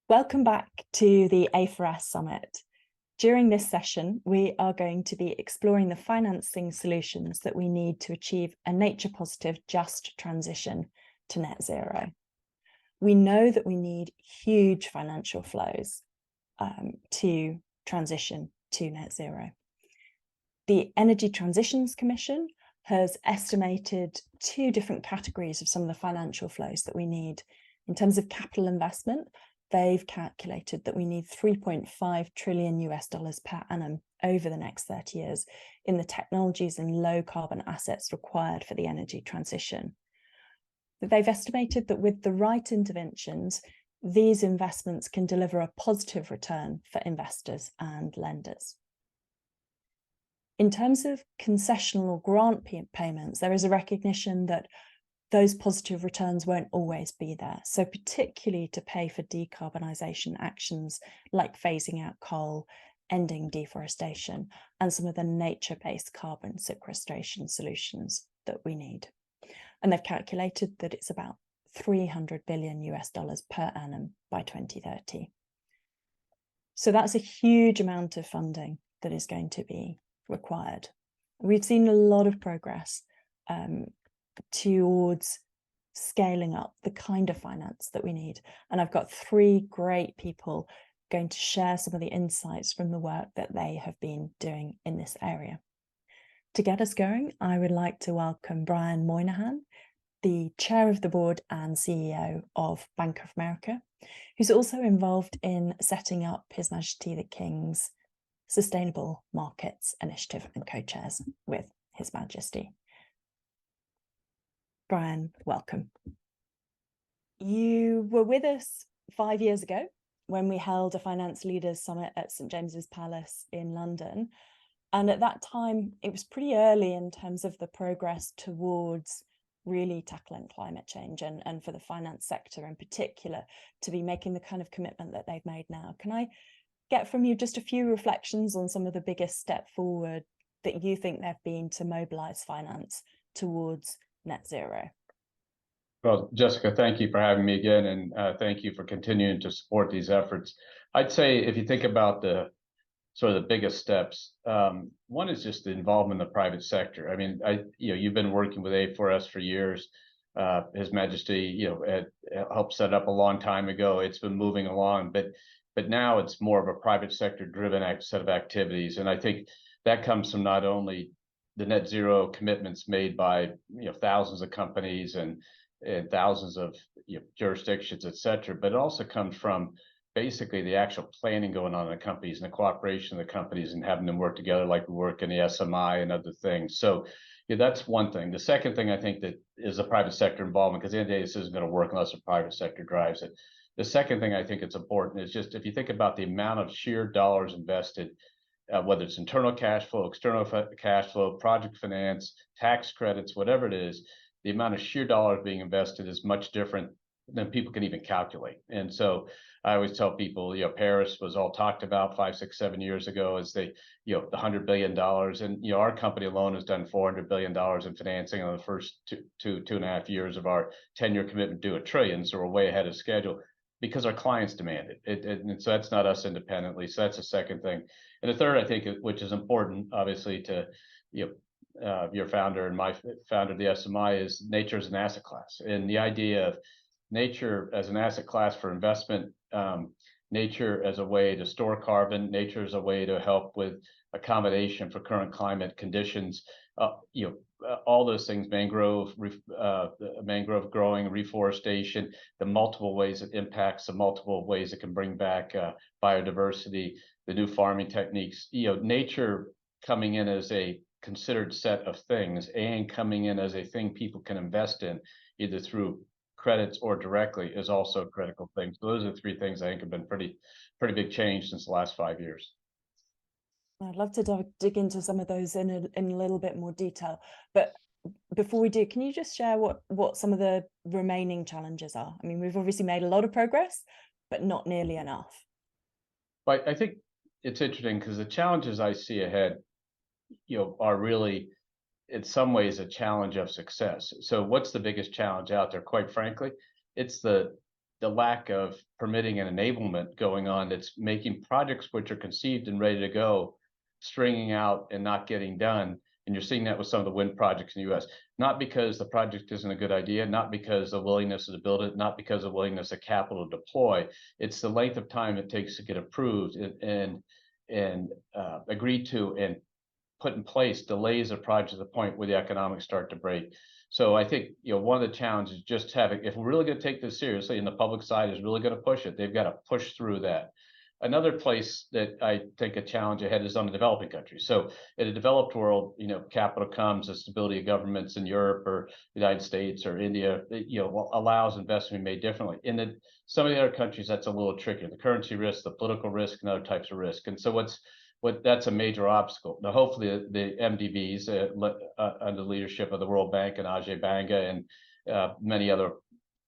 Welcome back to the A4S Summit. During this session, we are going to be exploring the financing solutions that we need to achieve a nature-positive, just transition to net zero. We know that we need huge financial flows to transition to net zero. The Energy Transitions Commission has estimated two different categories of some of the financial flows that we need. In terms of capital investment, they've calculated that we need $3.5 trillion per annum over the next 30 years in the technologies and low carbon assets required for the energy transition. But they've estimated that with the right interventions, these investments can deliver a positive return for investors and lenders. In terms of concessional or grant payments, there is a recognition that those positive returns won't always be there. So particularly to pay for decarbonisation actions like phasing out coal, ending deforestation, and some of the nature-based carbon sequestration solutions that we need. And they've calculated that it's about $300 billion per annum by 2030. So that's a huge amount of funding that is going to be required. We've seen a lot of progress towards scaling up the kind of finance that we need. And I've got three great people going to share some of the insights from the work that they have been doing in this area. To get us going, I would like to welcome Brian Moynihan, the chair of the board and CEO of Bank of America, who's also involved in setting up His Majesty the King's Sustainable Markets Initiative and co-chairs with His Majesty. Brian, welcome. You were with us 5 years ago when we held a Finance Leaders Summit at St James's Palace in London. And at that time, it was pretty early in terms of the progress towards really tackling climate change and for the finance sector in particular to be making the kind of commitment that they've made now. Can I get from you just a few reflections on some of the biggest step forward that you think there have been to mobilise finance towards net zero? Well, Jessica, thank you for having me again, and thank you for continuing to support these efforts. I'd say if you think about the sort of the biggest steps, one is just the involvement in the private sector. I mean, you've been working with A4S for years. His Majesty, had helped set up a long time ago. It's been moving along, but now it's more of a private sector driven set of activities, and I think that comes from not only the net zero commitments made by thousands of companies and thousands of jurisdictions, et cetera, but it also comes from basically the actual planning going on in the companies and the cooperation of the companies and having them work together like we work in the SMI and other things. So that's one thing. The second thing I think that is the private sector involvement, because at the end of the day, this isn't going to work unless the private sector drives it. The second thing I think it's important is just if you think about the amount of sheer dollars invested, whether it's internal cash flow, external cash flow, project finance, tax credits, whatever it is, the amount of sheer dollars being invested is much different than people can even calculate. And so I always tell people, Paris was all talked about 5, 6, 7 years ago as the $100 billion. And, our company alone has done $400 billion in financing on the first two and a half years of our 10-year commitment to $1 trillion. So we're way ahead of schedule because our clients demand it. And so that's not us independently. So that's the second thing. And the third, I think, which is important, obviously, to your founder and my founder of the SMI, is nature as an asset class. And the idea of nature as an asset class for investment, nature as a way to store carbon, nature as a way to help with accommodation for current climate conditions, all those things, mangrove growing, reforestation, the multiple ways it impacts, the multiple ways it can bring back biodiversity, the new farming techniques, nature coming in as a considered set of things and coming in as a thing people can invest in, either through credits or directly, is also a critical thing. So those are the three things I think have been pretty big change since the last 5 years. I'd love to dig into some of those in a little bit more detail. But before we do, can you just share what some of the remaining challenges are? I mean, we've obviously made a lot of progress, but not nearly enough. But I think it's interesting because the challenges I see ahead, are really, in some ways, a challenge of success. So what's the biggest challenge out there? Quite frankly, it's the the lack of permitting and enablement going on that's making projects which are conceived and ready to go, stringing out and not getting done. And you're seeing that with some of the wind projects in the US, not because the project isn't a good idea, not because of willingness to build it, not because of willingness of capital to deploy. It's the length of time it takes to get approved and agreed to and put in place delays a project to the point where the economics start to break. So I think, one of the challenges is just having, if we're really going to take this seriously and the public side is really going to push it, they've got to push through that. Another place that I think a challenge ahead is on the developing countries. So in a developed world, capital comes, the stability of governments in Europe or the United States or India, allows investment to be made differently. In some of the other countries, that's a little trickier. The currency risk, the political risk, and other types of risk. And so that's a major obstacle. Now, hopefully the MDBs under the leadership of the World Bank and Ajay Banga and many other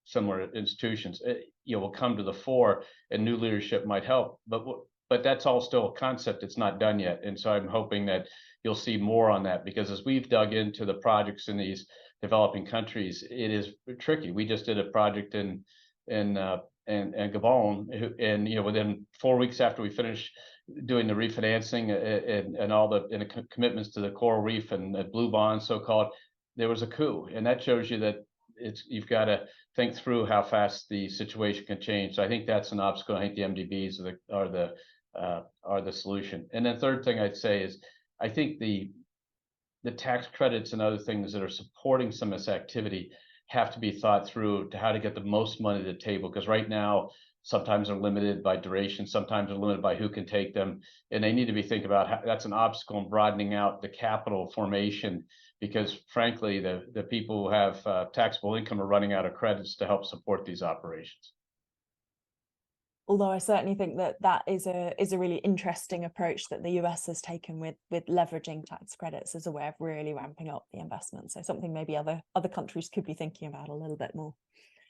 similar institutions, will come to the fore, and new leadership might help. But that's all still a concept. It's not done yet. And so I'm hoping that you'll see more on that, because as we've dug into the projects in these developing countries, it is tricky. We just did a project in Gabon, and within 4 weeks after we finished doing the refinancing and all the commitments to the coral reef and the blue bonds, so-called, there was a coup, and that shows you that you've got to think through how fast the situation can change. So I think that's an obstacle. I think the MDBs are the solution. And then third thing I'd say is, I think the tax credits and other things that are supporting some of this activity have to be thought through to how to get the most money to the table, because right now sometimes they're limited by duration, sometimes they're limited by who can take them, and they need to be thinking about how that's an obstacle in broadening out the capital formation, because frankly the people who have taxable income are running out of credits to help support these operations. Although I certainly think that is a really interesting approach that the US has taken with leveraging tax credits as a way of really ramping up the investment. So something maybe other countries could be thinking about a little bit more.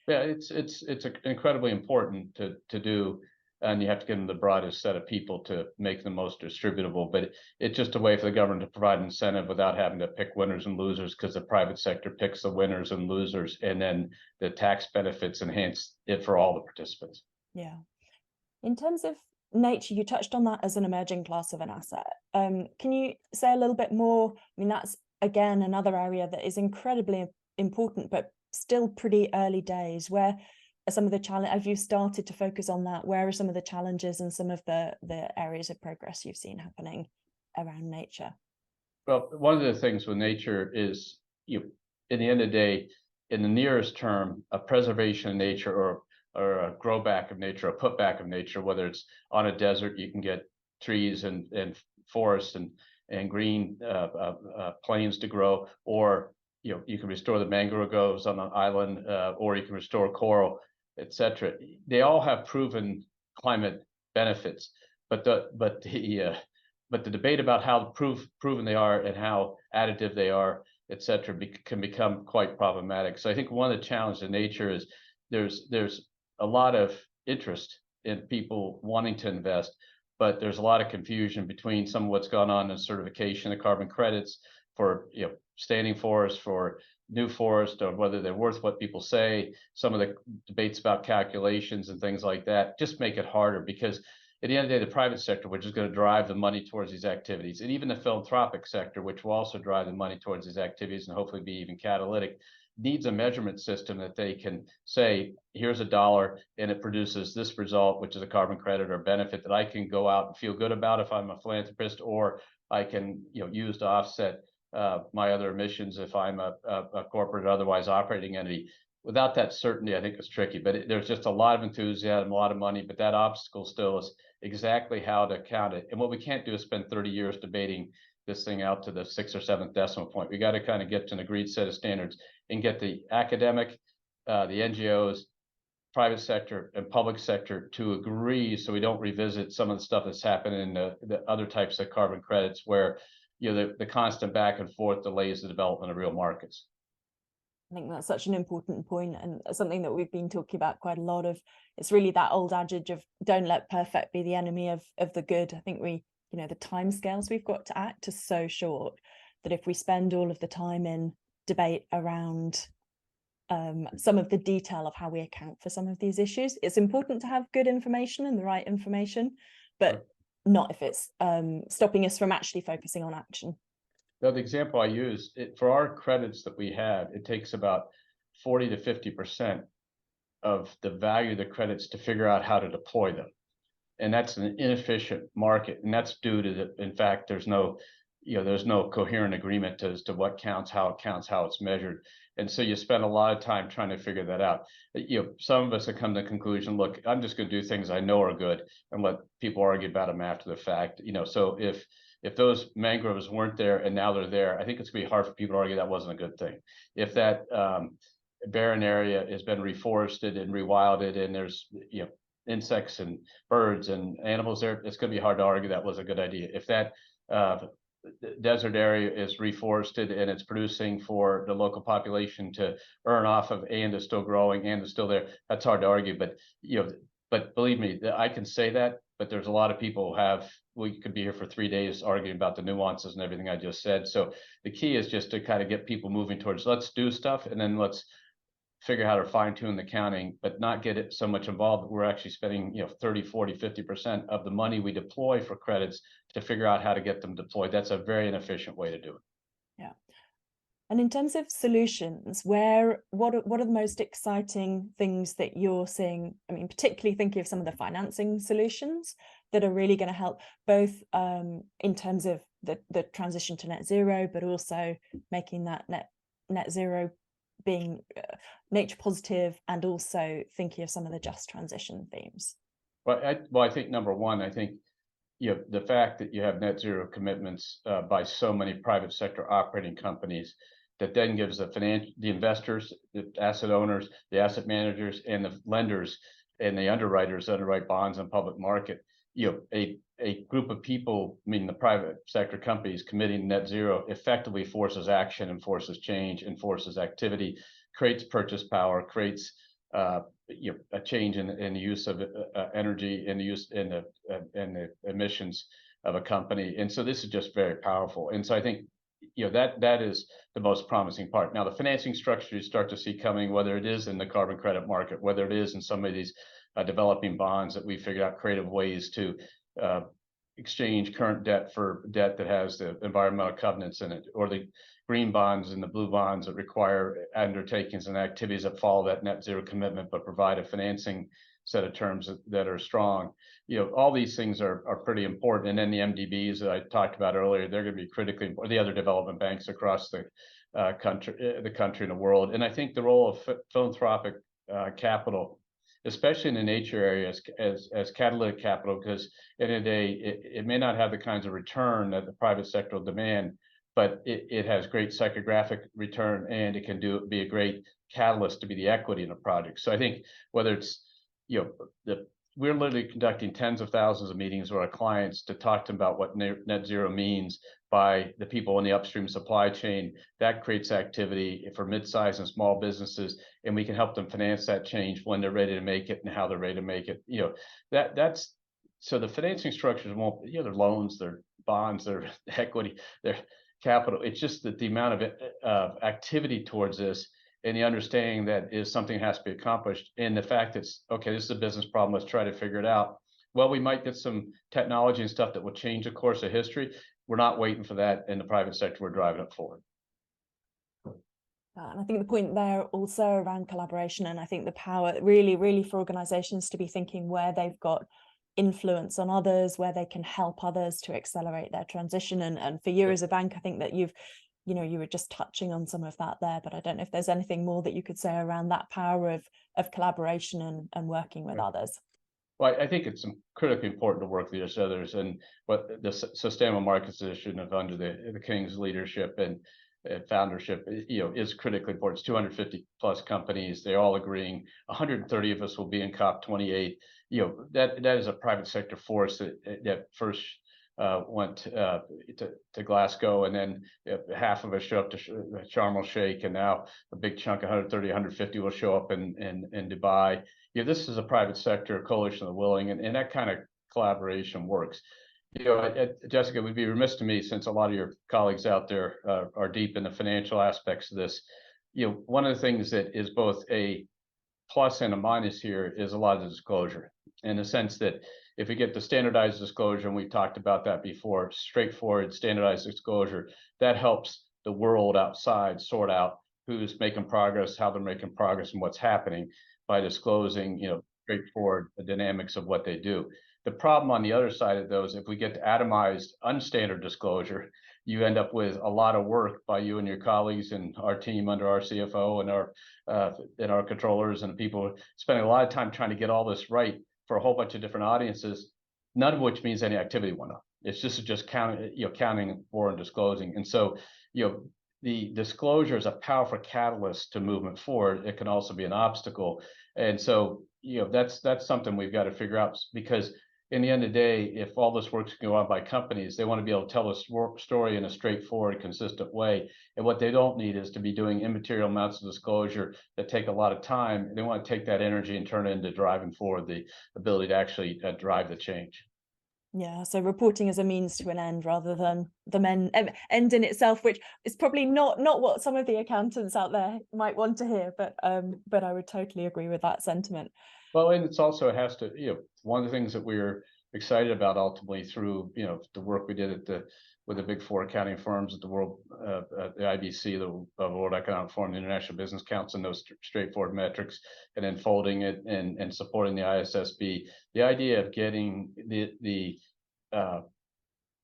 Yeah, it's incredibly important to do, and you have to get them the broadest set of people to make them most distributable. But it's just a way for the government to provide incentive without having to pick winners and losers, because the private sector picks the winners and losers, and then the tax benefits enhance it for all the participants. Yeah. In terms of nature, you touched on that as an emerging class of an asset. Can you say a little bit more? I mean, that's again another area that is incredibly important, but still pretty early days. Where are some of the challenges? Have you started to focus on that? Where are some of the challenges and some of the areas of progress you've seen happening around nature? Well, one of the things with nature is, in the end of the day, in the nearest term, a preservation of nature or a grow back of nature, a put back of nature, whether it's on a desert, you can get trees and forests and green plains to grow, or you can restore the mangrove groves on an island, or you can restore coral, etc. They all have proven climate benefits, but the debate about how proven they are and how additive they are, etc., can become quite problematic. So I think one of the challenges in nature is there's a lot of interest in people wanting to invest, but there's a lot of confusion between some of what's gone on in certification of carbon credits for standing forests, for new forest, or whether they're worth what people say. Some of the debates about calculations and things like that just make it harder, because at the end of the day, the private sector, which is going to drive the money towards these activities, and even the philanthropic sector, which will also drive the money towards these activities and hopefully be even catalytic, needs a measurement system that they can say, here's $1 and it produces this result, which is a carbon credit or benefit that I can go out and feel good about if I'm a philanthropist, or I can use to offset my other emissions if I'm a corporate or otherwise operating entity. Without that certainty, I think it's tricky, but there's just a lot of enthusiasm, a lot of money, but that obstacle still is exactly how to count it. And what we can't do is spend 30 years debating this thing out to the 6th or 7th decimal point. We got to kind of get to an agreed set of standards and get the academic, the NGOs, private sector, and public sector to agree, so we don't revisit some of the stuff that's happened in the other types of carbon credits, where the constant back and forth delays the development of real markets. I think that's such an important point, and something that we've been talking about quite a lot of. It's really that old adage of don't let perfect be the enemy of the good. I think the timescales we've got to act are so short that if we spend all of the time in debate around some of the detail of how we account for some of these issues. It's important to have good information and the right information, but not if it's stopping us from actually focusing on action. Now, the example I use, for our credits that we have, it takes about 40 to 50% of the value of the credits to figure out how to deploy them. And that's an inefficient market. And that's due to in fact, there's no coherent agreement as to what counts, how it's measured. And so you spend a lot of time trying to figure that out. Some of us have come to the conclusion, look, I'm just going to do things I know are good and let people argue about them after the fact. So if those mangroves weren't there and now they're there, I think it's going to be hard for people to argue that wasn't a good thing. If that barren area has been reforested and rewilded and there's insects and birds and animals there, it's going to be hard to argue that was a good idea. If that desert area is reforested and it's producing for the local population to earn off of and is still growing and is still there, that's hard to argue. But believe me, I can say that, but there's a lot of people we could be here for 3 days arguing about the nuances and everything I just said. So the key is just to kind of get people moving towards, let's do stuff and then let's figure out how to fine tune the counting, but not get it so much involved that we're actually spending 30, 40, 50% of the money we deploy for credits to figure out how to get them deployed. That's a very inefficient way to do it. Yeah. And in terms of solutions, what are the most exciting things that you're seeing? I mean, particularly thinking of some of the financing solutions that are really going to help both in terms of the transition to net zero, but also making that net zero being nature positive, and also thinking of some of the just transition themes. Well, I think number one, I think the fact that you have net zero commitments by so many private sector operating companies, that then gives the investors, the asset owners, the asset managers, and the lenders and the underwriters that underwrite bonds in public market, a group of people, meaning the private sector companies, committing net zero effectively forces action and forces change and forces activity, creates purchase power, creates a change in the use of energy, in the use in the emissions of a company. And so this is just very powerful. And so I think that is the most promising part. Now, the financing structure you start to see coming, whether it is in the carbon credit market, whether it is in some of these developing bonds that we figured out creative ways to exchange current debt for debt that has the environmental covenants in it, or the green bonds and the blue bonds that require undertakings and activities that follow that net zero commitment, but provide a financing set of terms that are strong. All these things are pretty important. And then the MDBs that I talked about earlier, they're going to be critically important. The other development banks across the country and the world. And I think the role of philanthropic capital, especially in the nature areas, as catalytic capital, because in a day it may not have the kinds of return that the private sector will demand, but it has great psychographic return, and it can be a great catalyst to be the equity in a project. So I think whether it's we're literally conducting tens of thousands of meetings with our clients to talk to them about what net zero means by the people in the upstream supply chain. That creates activity for mid-sized and small businesses, and we can help them finance that change when they're ready to make it and how they're ready to make it. That's so the financing structures won't, they're loans, they're bonds, they're equity, they're capital. It's just that the amount of activity towards this, and the understanding that is something that has to be accomplished, and the fact that okay, this is a business problem, let's try to figure it out. Well, we might get some technology and stuff that will change the course of history. We're not waiting for that in the private sector. We're driving it forward. And I think the point there also around collaboration, and I think the power really for organizations to be thinking where they've got influence on others, where they can help others to accelerate their transition. And for you as a bank, I think that you were just touching on some of that there, but I don't know if there's anything more that you could say around that power of collaboration and working with others. Well, I think it's critically important to work with others, and what the sustainable markets initiative under the King's leadership and foundership, is critically important. It's 250 plus companies. They're all agreeing. 130 of us will be in COP28. That is a private sector force that first went to Glasgow, and then half of us show up to Sharm el Sheikh, and now a big chunk, 130, 150 will show up in Dubai. This is a private sector coalition of the willing, and that kind of collaboration works. Jessica, it would be remiss to me, since a lot of your colleagues out there are deep in the financial aspects of this, one of the things that is both a plus and a minus here is a lot of disclosure, in the sense that if we get the standardized disclosure, and we've talked about that before, straightforward standardized disclosure, that helps the world outside sort out who's making progress, how they're making progress, and what's happening by disclosing, straightforward the dynamics of what they do. The problem on the other side of those, if we get to atomized, unstandard disclosure, you end up with a lot of work by you and your colleagues and our team under our CFO and our controllers and people spending a lot of time trying to get all this right for a whole bunch of different audiences, none of which means any activity went up. It's just counting for and disclosing. And so, the disclosure is a powerful catalyst to movement forward. It can also be an obstacle. And so, that's something we've got to figure out, because in the end of the day, if all this work's going on by companies, they want to be able to tell a story in a straightforward, consistent way. And what they don't need is to be doing immaterial amounts of disclosure that take a lot of time. They want to take that energy and turn it into driving forward the ability to actually drive the change. Yeah, so reporting as a means to an end rather than the end in itself, which is probably not what some of the accountants out there might want to hear, but I would totally agree with that sentiment. Well, and it's also, it has to, one of the things that we're excited about ultimately through, the work we did with the big four accounting firms at the the IBC, the World Economic Forum, the International Business Council, and those straightforward metrics, and then folding it and supporting the ISSB. The idea of getting a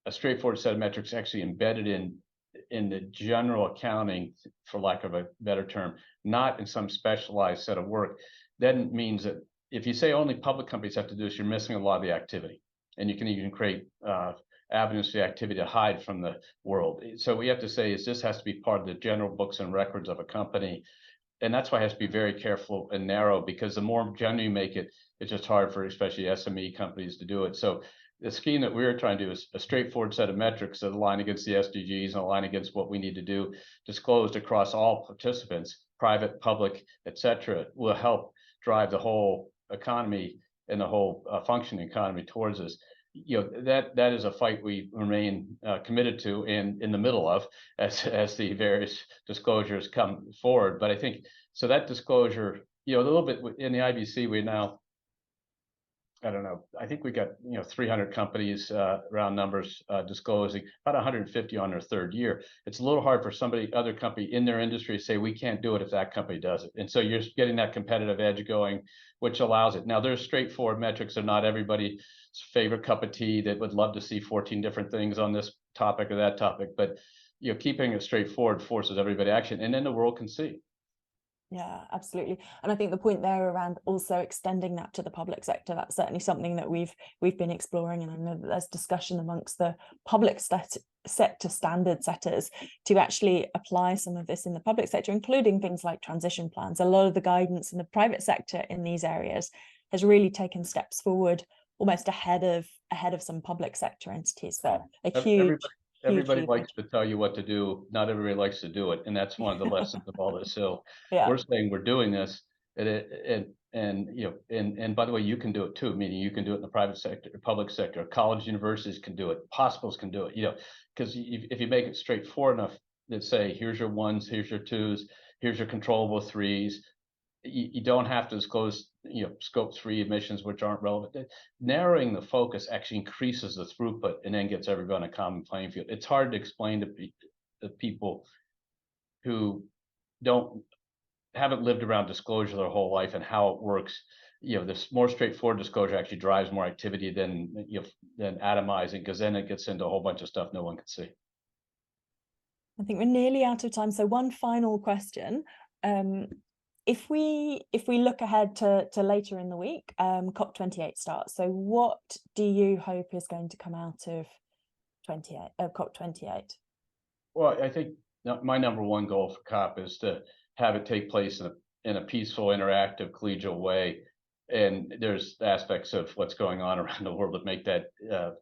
straightforward set of metrics actually embedded in the general accounting, for lack of a better term, not in some specialized set of work, then means that if you say only public companies have to do this, you're missing a lot of the activity, and you can even create avenues for the activity to hide from the world. So what we have to say is this has to be part of the general books and records of a company, and that's why it has to be very careful and narrow, because the more general you make it, it's just hard for especially SME companies to do it. So the scheme that we're trying to do is a straightforward set of metrics that align against the SDGs and align against what we need to do, disclosed across all participants, private, public, etc., will help drive the whole economy and the whole functioning economy towards us. That is a fight we remain committed to and in the middle of as the various disclosures come forward. But I think so that disclosure, a little bit in the IBC, we now, I don't know, I think we got 300 companies, round numbers, disclosing, about 150 on their third year. It's a little hard for other company in their industry to say we can't do it if that company does it. And so you're getting that competitive edge going, which allows it. Now there's straightforward metrics. They're not everybody's favorite cup of tea that would love to see 14 different things on this topic or that topic, but keeping it straightforward forces everybody to action, and then the world can see. Yeah, absolutely. And I think the point there around also extending that to the public sector, that's certainly something that we've been exploring. And I know that there's discussion amongst the public sector standard setters to actually apply some of this in the public sector, including things like transition plans. A lot of the guidance in the private sector in these areas has really taken steps forward almost ahead of some public sector entities. So a huge Everybody likes to tell you what to do. Not everybody likes to do it, and that's one of the lessons of all this. So we're saying we're doing this, and by the way, you can do it too. Meaning you can do it in the private sector, public sector. College, universities can do it. Hospitals can do it. Because if you make it straightforward enough, that say here's your ones, here's your twos, here's your controllable threes. You don't have to disclose, scope 3 emissions, which aren't relevant. Narrowing the focus actually increases the throughput and then gets everybody on a common playing field. It's hard to explain to people who haven't lived around disclosure their whole life and how it works. This more straightforward disclosure actually drives more activity than atomizing, because then it gets into a whole bunch of stuff no one can see. I think we're nearly out of time. So one final question. If we look ahead to later in the week, COP28 starts. So what do you hope is going to come out of COP28? Well, I think my number one goal for COP is to have it take place in a peaceful, interactive, collegial way. And there's aspects of what's going on around the world that make that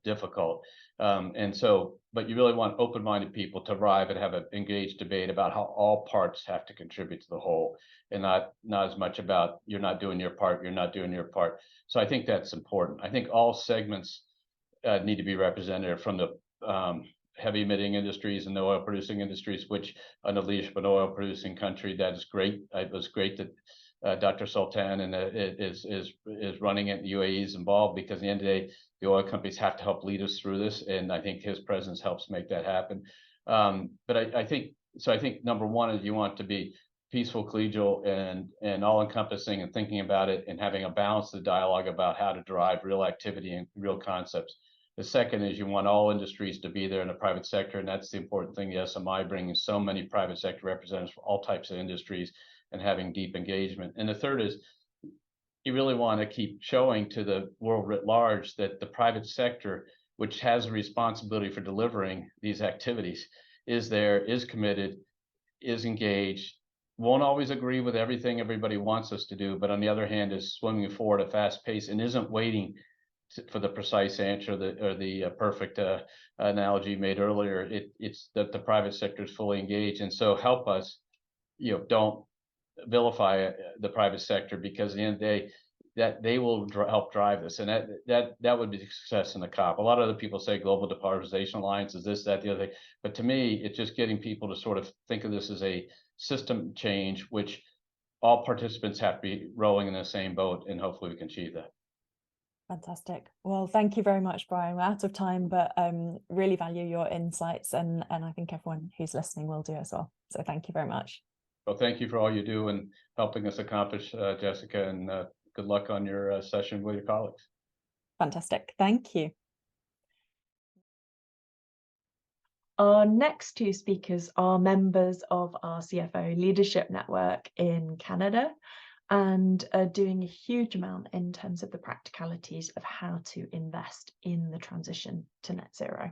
difficult. But you really want open-minded people to arrive and have an engaged debate about how all parts have to contribute to the whole, and not as much about you're not doing your part, you're not doing your part. So I think that's important. I think all segments need to be represented, from the heavy emitting industries and the oil producing industries, which under the leadership of an oil producing country, that is great. It was great that Dr. Sultan and is running it. UAE is involved, because at the end of the day, the oil companies have to help lead us through this, and I think his presence helps make that happen. But I think number one is you want to be peaceful, collegial, and all-encompassing, and thinking about it and having a balanced dialogue about how to drive real activity and real concepts. The second is you want all industries to be there in the private sector, and that's the important thing. The SMI bringing so many private sector representatives from all types of industries and having deep engagement. And the third is you really want to keep showing to the world writ large that the private sector, which has a responsibility for delivering these activities, is there, is committed, is engaged, won't always agree with everything everybody wants us to do, but on the other hand is swimming forward at a fast pace and isn't waiting for the precise answer or the perfect analogy made earlier. It's that the private sector is fully engaged, and so help us, don't vilify the private sector, because at the end of the day, that they will help drive this, and that would be success in the COP. A lot of other people say global decarbonisation alliance is this, that, the other thing, but to me, it's just getting people to sort of think of this as a system change, which all participants have to be rowing in the same boat, and hopefully we can achieve that. Fantastic. Well, thank you very much, Brian. We're out of time, but really value your insights, and I think everyone who's listening will do as well. So thank you very much. Well, thank you for all you do and helping us accomplish, Jessica, and good luck on your session with your colleagues. Fantastic. Thank you. Our next two speakers are members of our CFO Leadership Network in Canada, and are doing a huge amount in terms of the practicalities of how to invest in the transition to net zero.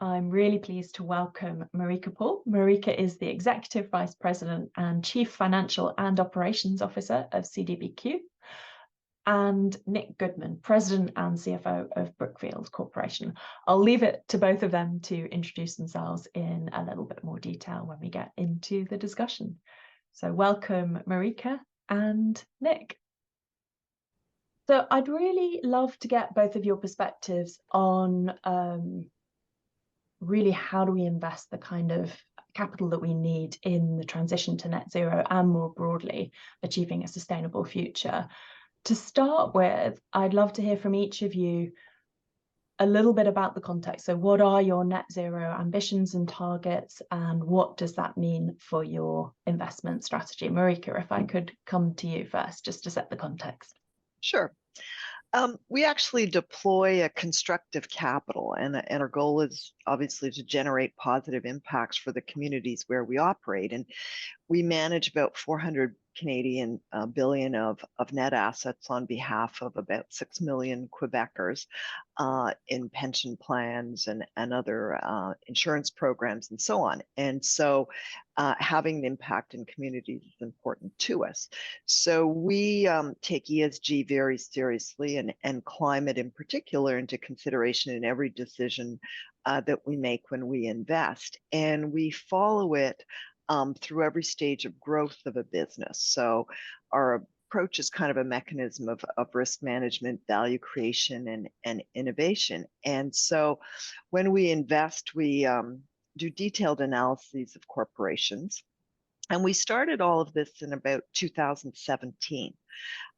I'm really pleased to welcome Maarika Paul. Maarika is the Executive Vice President and Chief Financial and Operations Officer of CDPQ, and Nick Goodman, President and CFO of Brookfield Corporation. I'll leave it to both of them to introduce themselves in a little bit more detail when we get into the discussion. So welcome, Maarika and Nick. So I'd really love to get both of your perspectives on really how do we invest the kind of capital that we need in the transition to net zero, and more broadly, achieving a sustainable future. To start with, I'd love to hear from each of you a little bit about the context. So what are your net zero ambitions and targets, and what does that mean for your investment strategy? Maarika, if I could come to you first, just to set the context. Sure. We actually deploy a constructive capital, and our goal is obviously to generate positive impacts for the communities where we operate. And we manage about 400 Canadian billion of net assets on behalf of about 6 million Quebecers in pension plans and other insurance programs and so on. And so having an impact in communities is important to us. So we take ESG very seriously, and climate in particular into consideration in every decision that we make when we invest. And we follow it through every stage of growth of a business. So our approach is kind of a mechanism of risk management, value creation, and innovation. And so when we invest, we do detailed analyses of corporations. And we started all of this in about 2017.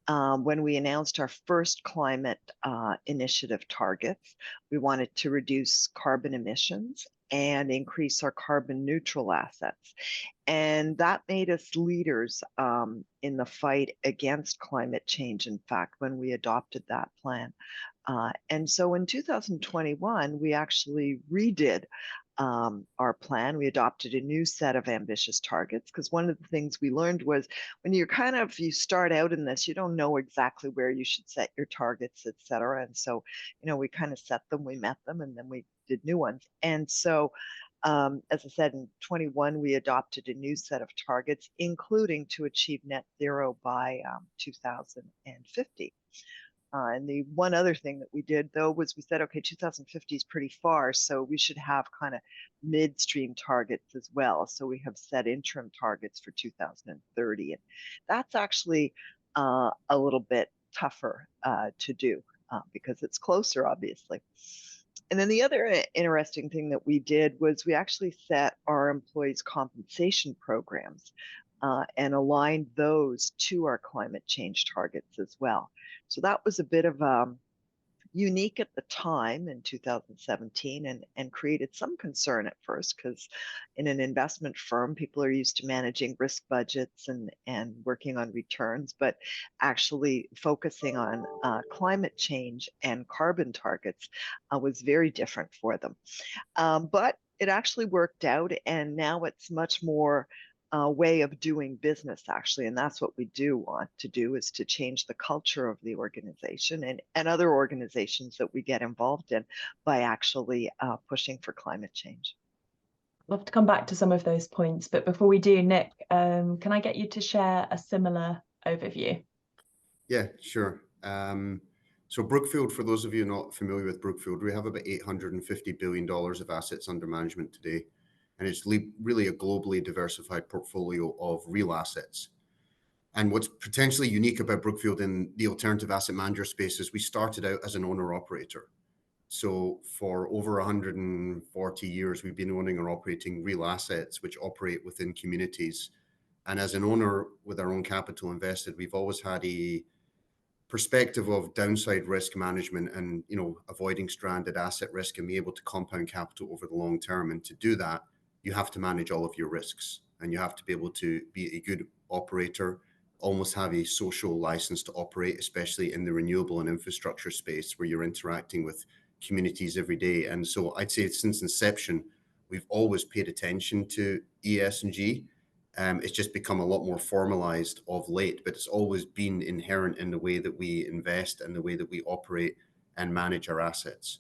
When we announced our first climate initiative targets. We wanted to reduce carbon emissions and increase our carbon neutral assets. And that made us leaders in the fight against climate change, in fact, when we adopted that plan. And so in 2021, we actually redid our plan. We adopted a new set of ambitious targets, because one of the things we learned was when you start out in this, you don't know exactly where you should set your targets, et cetera. And so, we kind of set them, we met them, and then we did new ones. And so, as I said, in 21, we adopted a new set of targets, including to achieve net zero by 2050. And the one other thing that we did, though, was we said, okay, 2050 is pretty far, so we should have kind of midstream targets as well. So we have set interim targets for 2030. And that's actually a little bit tougher to do because it's closer, obviously. And then the other interesting thing that we did was we actually set our employees' compensation programs and aligned those to our climate change targets as well. So that was a bit of unique at the time in 2017 and created some concern at first, because in an investment firm, people are used to managing risk budgets and working on returns, but actually focusing on climate change and carbon targets was very different for them. But it actually worked out, and now it's much more way of doing business, actually. And that's what we do want to do, is to change the culture of the organization and other organizations that we get involved in by actually pushing for climate change. I'd love to come back to some of those points, but before we do, Nick, can I get you to share a similar overview? Yeah, sure. So Brookfield, for those of you not familiar with Brookfield, we have about $850 billion of assets under management today. And it's really a globally diversified portfolio of real assets. And what's potentially unique about Brookfield in the alternative asset manager space is we started out as an owner-operator. So for over 140 years, we've been owning or operating real assets which operate within communities. And as an owner with our own capital invested, we've always had a perspective of downside risk management and, avoiding stranded asset risk and be able to compound capital over the long term. And to do that, you have to manage all of your risks, and you have to be able to be a good operator, almost have a social license to operate, especially in the renewable and infrastructure space where you're interacting with communities every day. And so I'd say since inception, we've always paid attention to ESG. It's just become a lot more formalized of late, but it's always been inherent in the way that we invest and the way that we operate and manage our assets.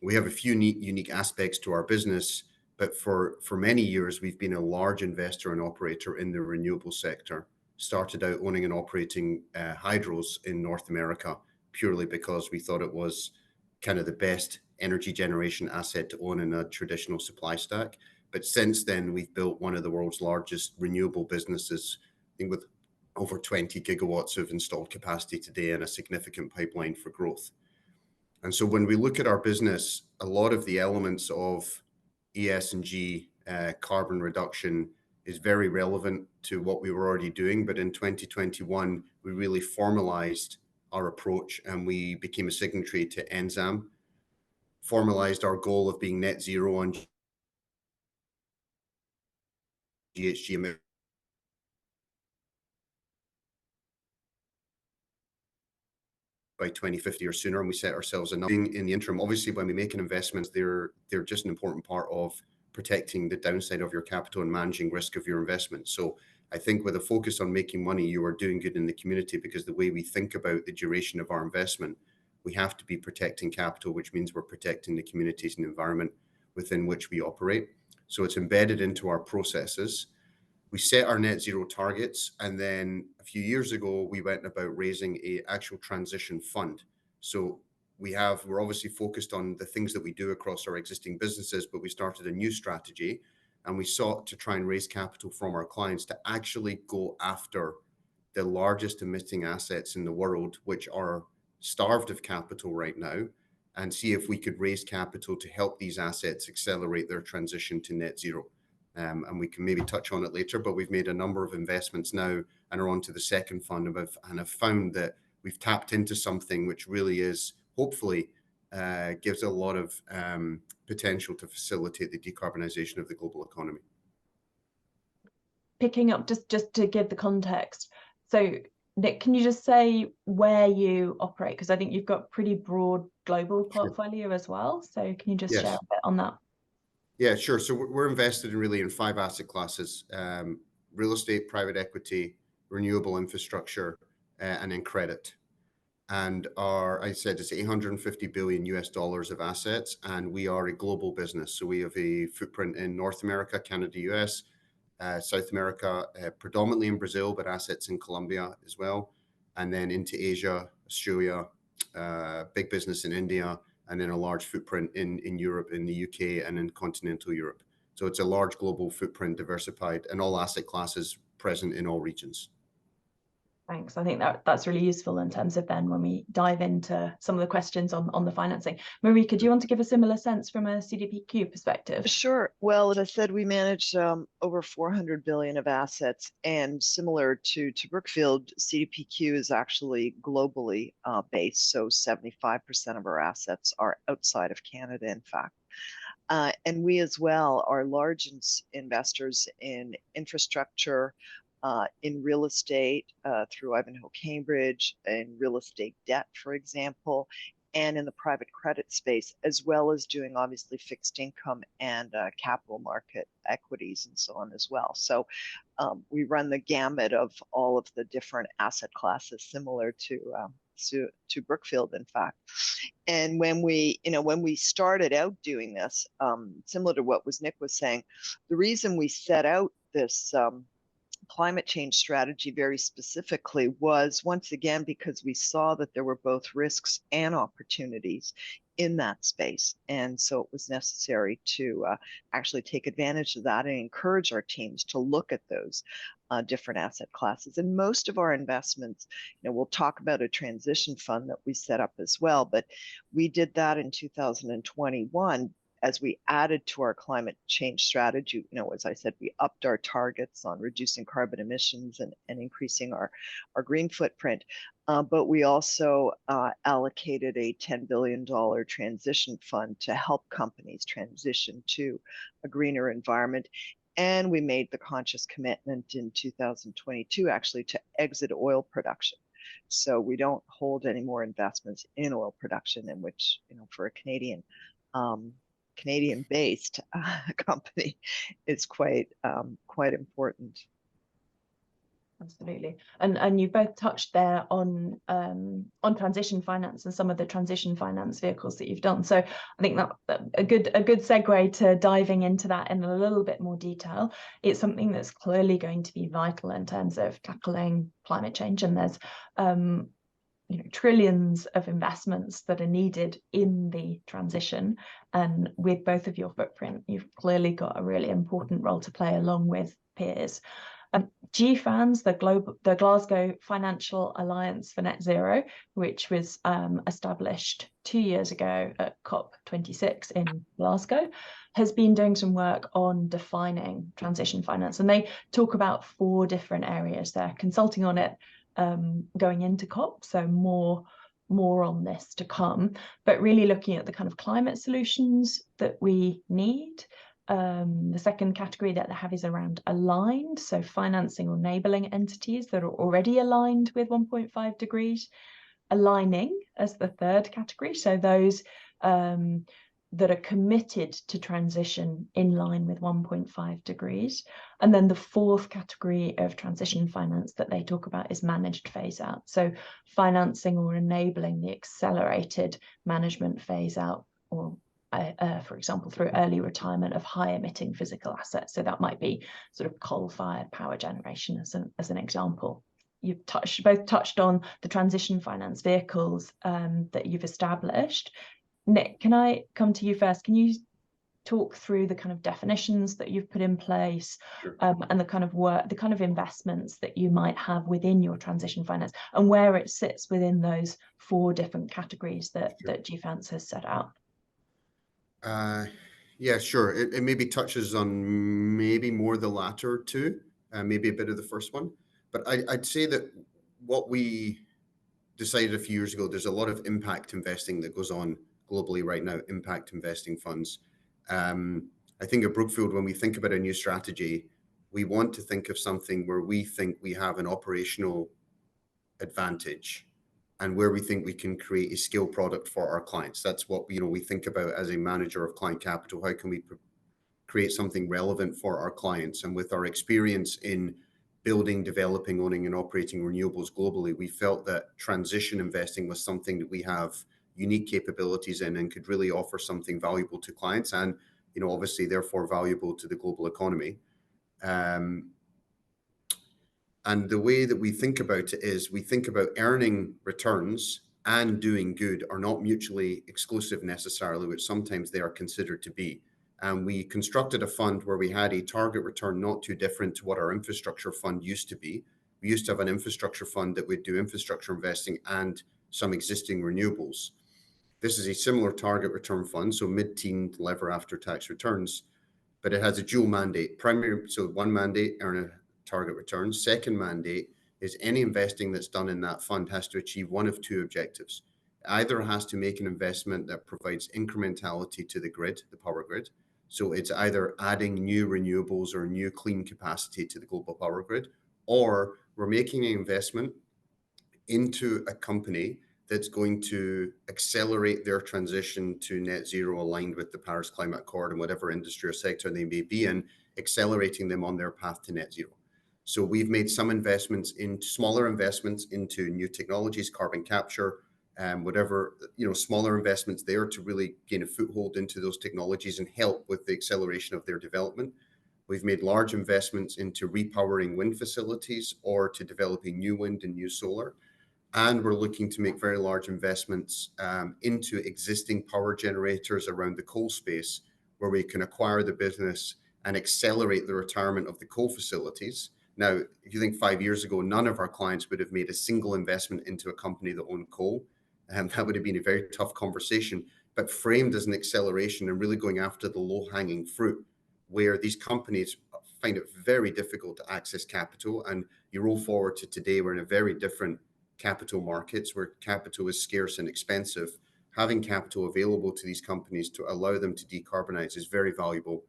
We have a few unique aspects to our business, but for many years, we've been a large investor and operator in the renewable sector. Started out owning and operating hydros in North America purely because we thought it was kind of the best energy generation asset to own in a traditional supply stack. But since then, we've built one of the world's largest renewable businesses, I think, with over 20 gigawatts of installed capacity today and a significant pipeline for growth. And so when we look at our business, a lot of the elements of ESG, carbon reduction, is very relevant to what we were already doing. But in 2021, we really formalized our approach and we became a signatory to NZAM, formalized our goal of being net zero on GHG by 2050 or sooner, and we set ourselves a number. In the interim, obviously, when we make an investment, they're just an important part of protecting the downside of your capital and managing risk of your investment. So I think with a focus on making money, you are doing good in the community, because the way we think about the duration of our investment, we have to be protecting capital, which means we're protecting the communities and environment within which we operate. So it's embedded into our processes. We set our net zero targets, and then a few years ago, we went about raising an actual transition fund. So we're obviously focused on the things that we do across our existing businesses, but we started a new strategy, and we sought to try and raise capital from our clients to actually go after the largest emitting assets in the world, which are starved of capital right now, and see if we could raise capital to help these assets accelerate their transition to net zero. And we can maybe touch on it later, but we've made a number of investments now and are on to the second fund and have found that we've tapped into something which really is, hopefully, gives a lot of potential to facilitate the decarbonization of the global economy. Picking up, just to give the context. So Nick, can you just say where you operate? Because I think you've got pretty broad global portfolio as well. So can you just share a bit on that? Yeah, sure. So we're invested in 5 asset classes: real estate, private equity, renewable infrastructure, and then credit. And I said it's $850 billion of assets, and we are a global business. So we have a footprint in North America, Canada, US, South America, predominantly in Brazil, but assets in Colombia as well, and then into Asia, Australia, big business in India, and then a large footprint in Europe, in the UK, and in continental Europe. So it's a large global footprint, diversified, and all asset classes present in all regions. Thanks. I think that's really useful in terms of then when we dive into some of the questions on the financing. Maarika, do you want to give a similar sense from a CDPQ perspective? Sure. Well, as I said, we manage over 400 billion of assets, and similar to Brookfield, CDPQ is actually globally based. So 75% of our assets are outside of Canada, in fact. And we as well are large investors in infrastructure, in real estate through Ivanhoe Cambridge, in real estate debt, for example, and in the private credit space, as well as doing obviously fixed income and capital market equities and so on as well. So we run the gamut of all of the different asset classes, similar to Brookfield, in fact. And when we started out doing this, similar to what Nick was saying, the reason we set out this climate change strategy very specifically was, once again, because we saw that there were both risks and opportunities in that space. And so it was necessary to actually take advantage of that and encourage our teams to look at those different asset classes. And most of our investments, we'll talk about a transition fund that we set up as well, but we did that in 2021 as we added to our climate change strategy. As I said, we upped our targets on reducing carbon emissions and increasing our green footprint. But we also allocated a $10 billion transition fund to help companies transition to a greener environment. And we made the conscious commitment in 2022 actually to exit oil production. So we don't hold any more investments in oil production, in which, for a Canadian-based company, is quite important. Absolutely, and you both touched there on transition finance and some of the transition finance vehicles that you've done. So I think that a good segue to diving into that in a little bit more detail. It's something that's clearly going to be vital in terms of tackling climate change, and there's trillions of investments that are needed in the transition. And with both of your footprint, you've clearly got a really important role to play along with peers. GFANZ, the Glasgow Financial Alliance for Net Zero, which was established 2 years ago at COP26 in Glasgow, has been doing some work on defining transition finance. And they talk about 4 different areas. They're consulting on it going into COP, so more on this to come, but really looking at the kind of climate solutions that we need. The second category that they have is around aligned, so financing or enabling entities that are already aligned with 1.5 degrees. Aligning as the third category, so those that are committed to transition in line with 1.5 degrees. And then the fourth category of transition finance that they talk about is managed phase out, so financing or enabling the accelerated management phase out, or for example, through early retirement of high emitting physical assets. So that might be sort of coal-fired power generation as an example. You've both touched on the transition finance vehicles that you've established. Nick, can I come to you first? Can you talk through the kind of definitions that you've put in place? Sure. And the kind of work, the kind of investments that you might have within your transition finance, and where it sits within those 4 different categories that GFANZ has set out? Yeah, sure. It maybe touches on maybe more the latter 2, maybe a bit of the first one. But I'd say that what we decided a few years ago, there's a lot of impact investing that goes on globally right now, impact investing funds. I think at Brookfield, when we think about a new strategy, we want to think of something where we think we have an operational advantage and where we think we can create a skill product for our clients. That's what we think about as a manager of client capital. How can we create something relevant for our clients? And with our experience in building, developing, owning, and operating renewables globally, we felt that transition investing was something that we have unique capabilities in and could really offer something valuable to clients, and obviously therefore valuable to the global economy. And the way that we think about it is we think about earning returns and doing good are not mutually exclusive necessarily, which sometimes they are considered to be. And we constructed a fund where we had a target return not too different to what our infrastructure fund used to be, We used to have an infrastructure fund that would do infrastructure investing and some existing renewables. This is a similar target return fund, so mid-teen lever after tax returns, but it has a dual mandate. Primary, so one mandate, earn a target return. Second mandate is any investing that's done in that fund has to achieve one of two objectives. Either has to make an investment that provides incrementality to the grid, the power grid. So it's either adding new renewables or new clean capacity to the global power grid, or we're making an investment into a company that's going to accelerate their transition to net zero aligned with the Paris Climate Accord and whatever industry or sector they may be in, accelerating them on their path to net zero. So we've made some investments in smaller investments into new technologies, carbon capture, whatever, smaller investments there to really gain a foothold into those technologies and help with the acceleration of their development. We've made large investments into repowering wind facilities or to developing new wind and new solar. And we're looking to make very large investments into existing power generators around the coal space, where we can acquire the business and accelerate the retirement of the coal facilities. Now, if you think 5 years ago, none of our clients would have made a single investment into a company that owned coal, and that would have been a very tough conversation, but framed as an acceleration and really going after the low-hanging fruit, where these companies find it very difficult to access capital. And you roll forward to today, we're in a very different capital markets where capital is scarce and expensive. Having capital available to these companies to allow them to decarbonize is very valuable.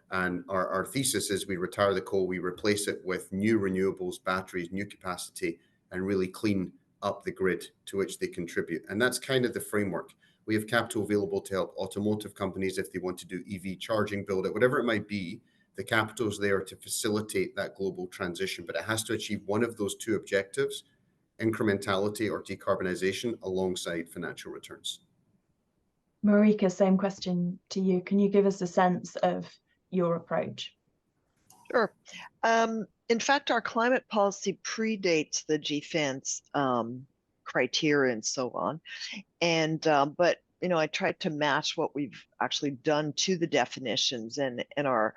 And our thesis is we retire the coal, we replace it with new renewables, batteries, new capacity, and really clean up the grid to which they contribute. And that's kind of the framework. We have capital available to help automotive companies if they want to do EV charging, build it, whatever it might be. The capital is there to facilitate that global transition, but it has to achieve one of those two objectives: incrementality or decarbonization alongside financial returns. Maarika, same question to you. Can you give us a sense of your approach? Sure. In fact, our climate policy predates the GFANZ criteria and so on. And but I tried to match what we've actually done to the definitions, and our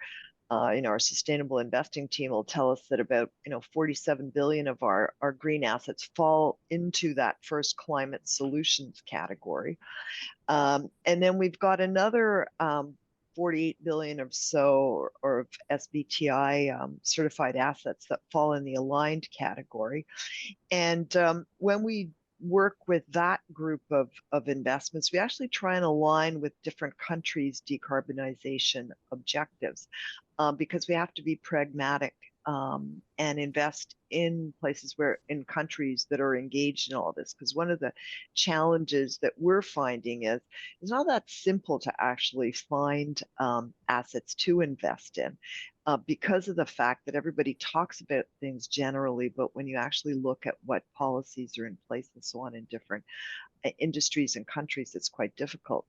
our sustainable investing team will tell us that about 47 billion of our green assets fall into that first climate solutions category, and then we've got another 48 billion or so of SBTI certified assets that fall in the aligned category. And when we work with that group of investments, we actually try and align with different countries' decarbonization objectives, because we have to be pragmatic and invest in places in countries that are engaged in all this. Because one of the challenges that we're finding is it's not that simple to actually find assets to invest in, because of the fact that everybody talks about things generally, but when you actually look at what policies are in place and so on in different industries and countries, it's quite difficult.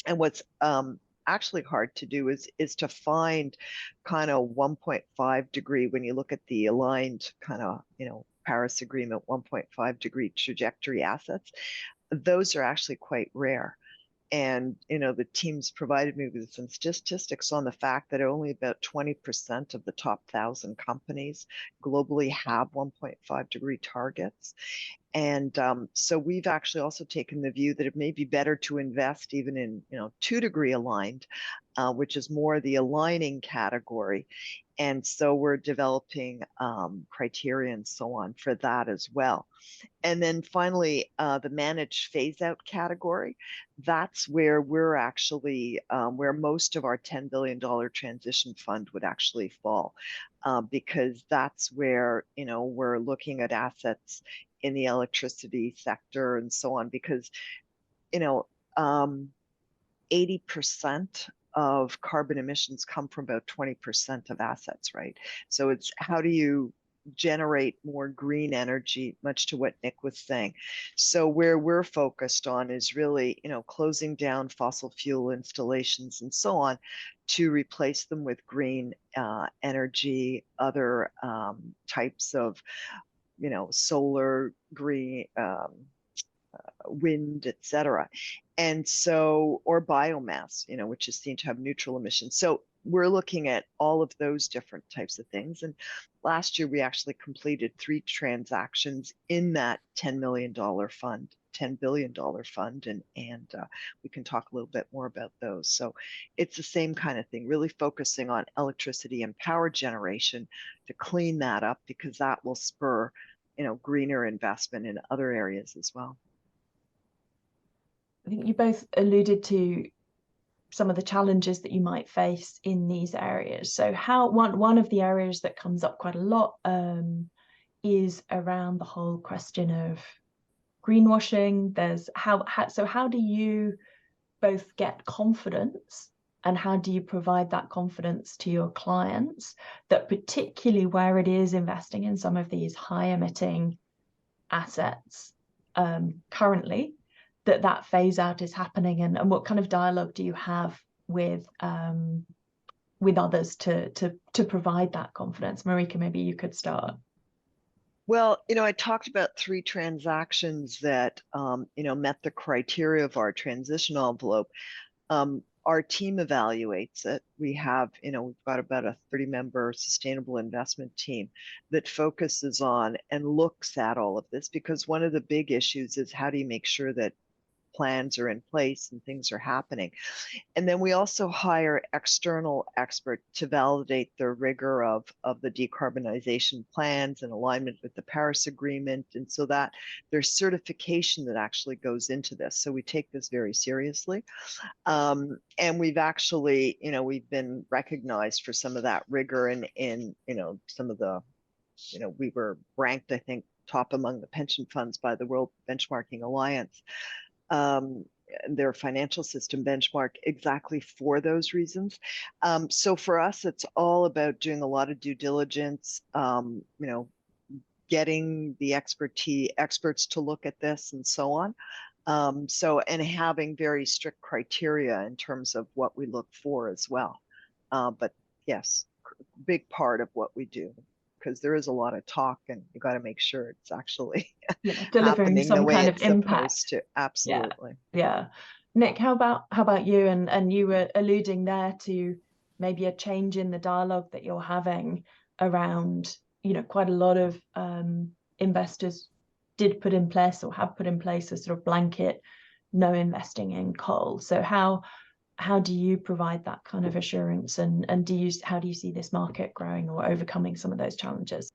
And what's actually hard to do is to find kind of 1.5 degree, when you look at the aligned kind of Paris Agreement 1.5 degree trajectory assets, those are actually quite rare. And the teams provided me with some statistics on the fact that only about 20% of the top 1,000 companies globally have 1.5 degree targets. And so we've actually also taken the view that it may be better to invest even in 2 degree aligned, which is more the aligning category. And so we're developing criteria and so on for that as well. And then finally, the managed phase out category, that's where we're actually, where most of our $10 billion transition fund would actually fall, because that's where, we're looking at assets in the electricity sector and so on, because, 80% of carbon emissions come from about 20% of assets, right? So it's how do you generate more green energy, much to what Nick was saying. So where we're focused on is really, closing down fossil fuel installations and so on to replace them with green energy, other types of, solar, green, wind, etc. And so, or biomass, which is seen to have neutral emissions. So we're looking at all of those different types of things. And last year, we actually completed 3 transactions in that $10 million fund, $10 billion fund. And we can talk a little bit more about those. So it's the same kind of thing, really focusing on electricity and power generation to clean that up, because that will spur, greener investment in other areas as well. I think you both alluded to some of the challenges that you might face in these areas. So one of the areas that comes up quite a lot is around the whole question of greenwashing. There's how do you both get confidence, and how do you provide that confidence to your clients that, particularly where it is investing in some of these high emitting assets currently, that phase out is happening, and what kind of dialogue do you have with others to provide that confidence? Maarika, maybe you could start. Well, I talked about 3 transactions that, met the criteria of our transition envelope. Our team evaluates it. We have, we've got about a 30-member sustainable investment team that focuses on and looks at all of this, because one of the big issues is, how do you make sure that plans are in place and things are happening? And then we also hire external experts to validate the rigor of the decarbonization plans and alignment with the Paris Agreement. And so that there's certification that actually goes into this. So we take this very seriously. And we've actually, we've been recognized for some of that rigor in some of the, we were ranked, I think, top among the pension funds by the World Benchmarking Alliance. Their financial system benchmark, exactly for those reasons. So for us, it's all about doing a lot of due diligence, getting the experts to look at this and so on. And having very strict criteria in terms of what we look for as well. But yes, big part of what we do, because there is a lot of talk, and you got to make sure it's actually delivering some kind of impact. Absolutely. Yeah. Nick, how about you? And you were alluding there to maybe a change in the dialogue that you're having around, quite a lot of investors did put in place or have put in place a sort of blanket no investing in coal. So how do you provide that kind of assurance, and how do you see this market growing or overcoming some of those challenges?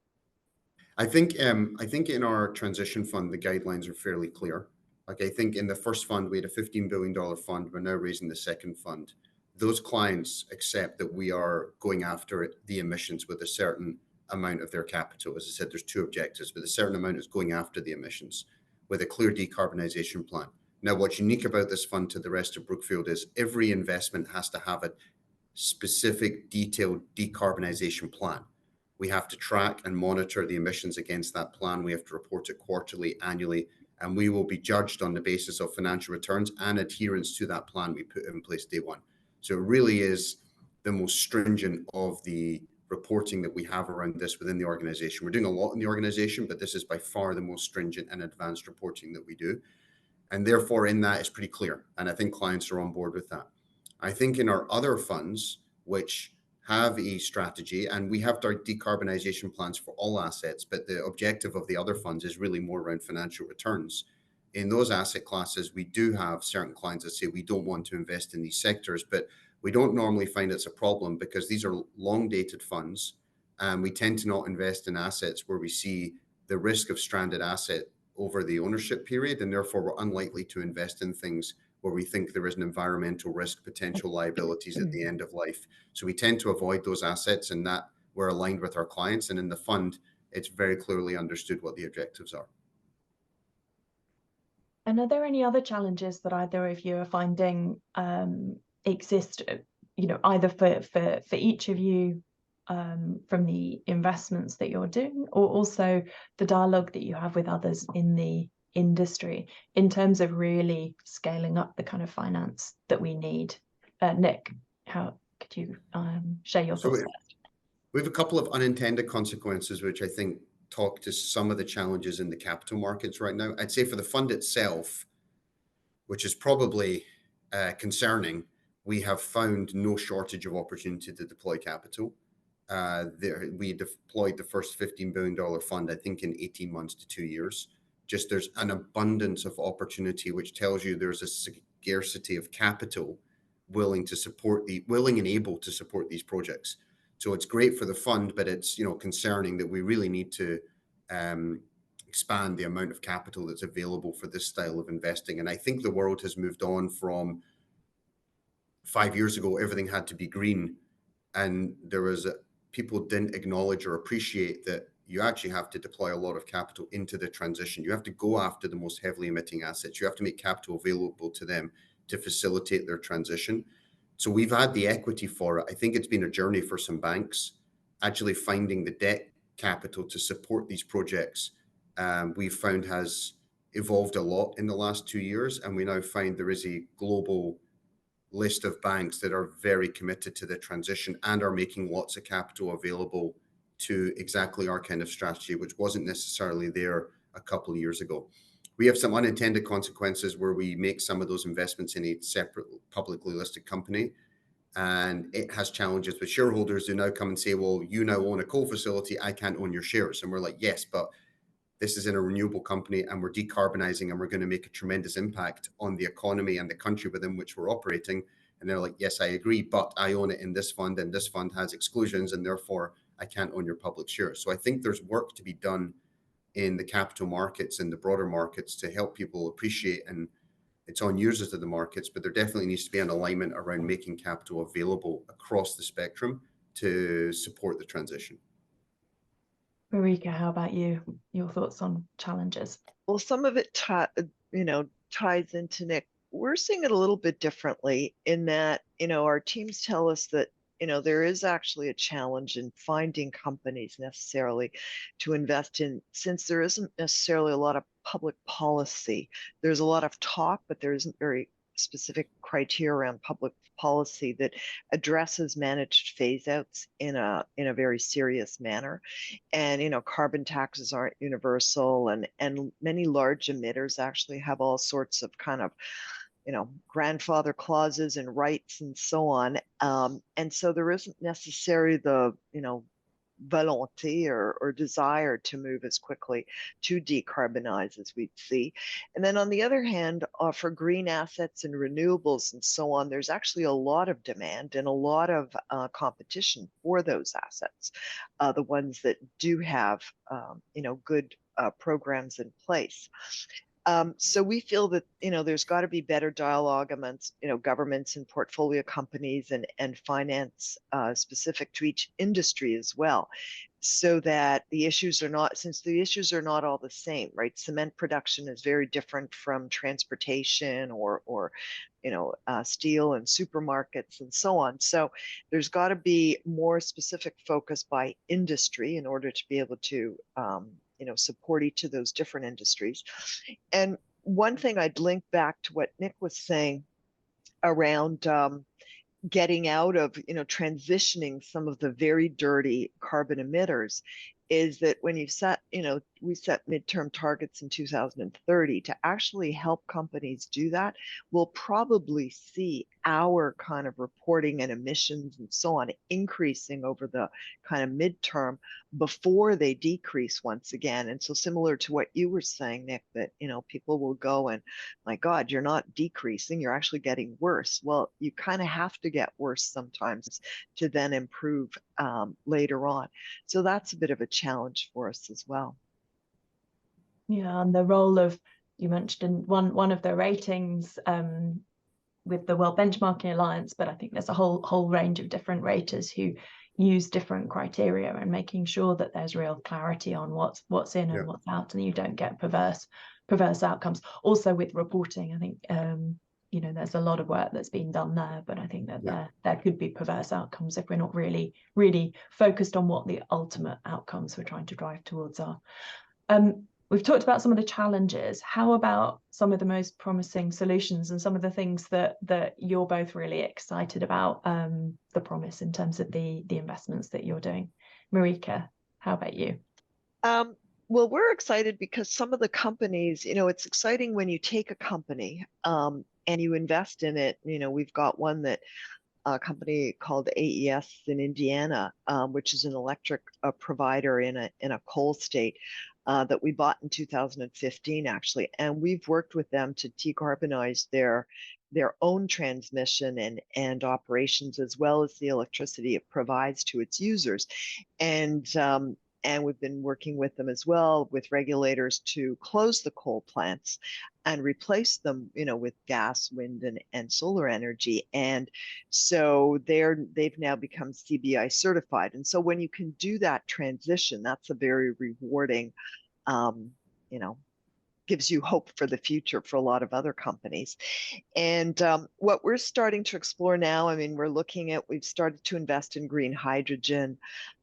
I think in our transition fund, the guidelines are fairly clear. Like, I think in the first fund, we had a $15 billion fund. We're now raising the second fund. Those clients accept that we are going after the emissions with a certain amount of their capital. As I said, there's 2 objectives, but a certain amount is going after the emissions with a clear decarbonization plan. Now, what's unique about this fund to the rest of Brookfield is every investment has to have a specific, detailed decarbonization plan. We have to track and monitor the emissions against that plan. We have to report it quarterly, annually, and we will be judged on the basis of financial returns and adherence to that plan we put in place day one. So it really is the most stringent of the reporting that we have around this within the organization. We're doing a lot in the organization, but this is by far the most stringent and advanced reporting that we do. And therefore, in that, it's pretty clear. And I think clients are on board with that. I think in our other funds, which have a strategy, and we have our decarbonization plans for all assets, but the objective of the other funds is really more around financial returns. In those asset classes, we do have certain clients that say we don't want to invest in these sectors, but we don't normally find it's a problem, because these are long dated funds, and we tend to not invest in assets where we see the risk of stranded asset over the ownership period, and therefore we're unlikely to invest in things where we think there is an environmental risk, potential liabilities at the end of life. So we tend to avoid those assets, and that we're aligned with our clients. And in the fund, it's very clearly understood what the objectives are. And are there any other challenges that either of you are finding exist, either for each of you from the investments that you're doing, or also the dialogue that you have with others in the industry in terms of really scaling up the kind of finance that we need? Nick, how could you share your thoughts first? We have a couple of unintended consequences, which I think talk to some of the challenges in the capital markets right now. I'd say for the fund itself, which is probably concerning, we have found no shortage of opportunity to deploy capital. We deployed the first $15 billion fund, I think, in 18 months to 2 years. Just there's an abundance of opportunity, which tells you there's a scarcity of capital willing and able to support these projects. So it's great for the fund, but it's concerning that we really need to expand the amount of capital that's available for this style of investing. And I think the world has moved on from 5 years ago, everything had to be green, and people didn't acknowledge or appreciate that you actually have to deploy a lot of capital into the transition. You have to go after the most heavily emitting assets. You have to make capital available to them to facilitate their transition. So we've had the equity for it. I think it's been a journey for some banks, actually finding the debt capital to support these projects. We've found has evolved a lot in the last 2 years, and we now find there is a global list of banks that are very committed to the transition and are making lots of capital available to exactly our kind of strategy, which wasn't necessarily there a couple of years ago. We have some unintended consequences where we make some of those investments in a separate publicly listed company, and it has challenges with shareholders who now come and say, well, you now own a coal facility, I can't own your shares. And we're like, yes, but this is in a renewable company and we're decarbonizing and we're going to make a tremendous impact on the economy and the country within which we're operating. And they're like, yes, I agree, but I own it in this fund and this fund has exclusions and therefore I can't own your public shares. So I think there's work to be done in the capital markets and the broader markets to help people appreciate, and it's on users of the markets, but there definitely needs to be an alignment around making capital available across the spectrum to support the transition. Maarika, how about you? Your thoughts on challenges? Well, some of it ties into Nick. We're seeing it a little bit differently in that, our teams tell us that, there is actually a challenge in finding companies necessarily to invest in, since there isn't necessarily a lot of public policy. There's a lot of talk, but there isn't very specific criteria around public policy that addresses managed phase outs in a very serious manner. And carbon taxes aren't universal, and many large emitters actually have all sorts of kind of grandfather clauses and rights and so on. And so there isn't necessarily the volonté or desire to move as quickly to decarbonize as we'd see. And then on the other hand, for green assets and renewables and so on, there's actually a lot of demand and a lot of competition for those assets, the ones that do have good programs in place. So we feel that there's got to be better dialogue amongst governments and portfolio companies and finance specific to each industry as well, so that the issues are not, since the issues are not all the same, right? Cement production is very different from transportation or steel and supermarkets and so on. So there's got to be more specific focus by industry in order to be able to support each of those different industries. And one thing I'd link back to what Nick was saying around getting out of, transitioning some of the very dirty carbon emitters, is that when you set, we set midterm targets in 2030 to actually help companies do that, we'll probably see our kind of reporting and emissions and so on increasing over the kind of midterm before they decrease once again. And so similar to what you were saying, Nick, that, people will go and, my God, you're not decreasing, you're actually getting worse. Well, you kind of have to get worse sometimes to then improve later on. So that's a bit of a challenge for us as well. Yeah, and the role of, you mentioned one of the ratings with the World Benchmarking Alliance, but I think there's a whole range of different raters who use different criteria, and making sure that there's real clarity on what's in and what's out, and you don't get perverse outcomes. Also with reporting, I think there's a lot of work that's been done there, but I think that there could be perverse outcomes if we're not really focused on what the ultimate outcomes we're trying to drive towards are. We've talked about some of the challenges. How about some of the most promising solutions and some of the things that you're both really excited about, the promise in terms of the investments that you're doing? Maarika, how about you? Well, we're excited because some of the companies, it's exciting when you take a company and you invest in it. We've got one that a company called AES in Indiana, which is an electric provider in a coal state that we bought in 2015, actually. And we've worked with them to decarbonize their own transmission and operations, as well as the electricity it provides to its users. And we've been working with them as well with regulators to close the coal plants and replace them, with gas, wind, and solar energy. And so they've now become CBI certified. And so when you can do that transition, that's a very rewarding, gives you hope for the future for a lot of other companies. And what we're starting to explore now, we've started to invest in green hydrogen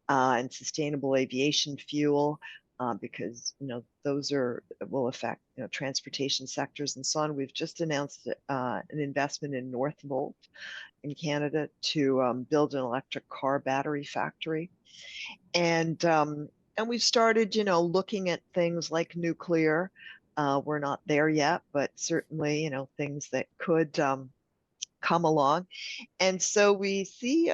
and sustainable aviation fuel, because those will affect transportation sectors and so on. We've just announced an investment in Northvolt in Canada to build an electric car battery factory, and we've started looking at things like nuclear. We're not there yet, but certainly things that could come along. And so we see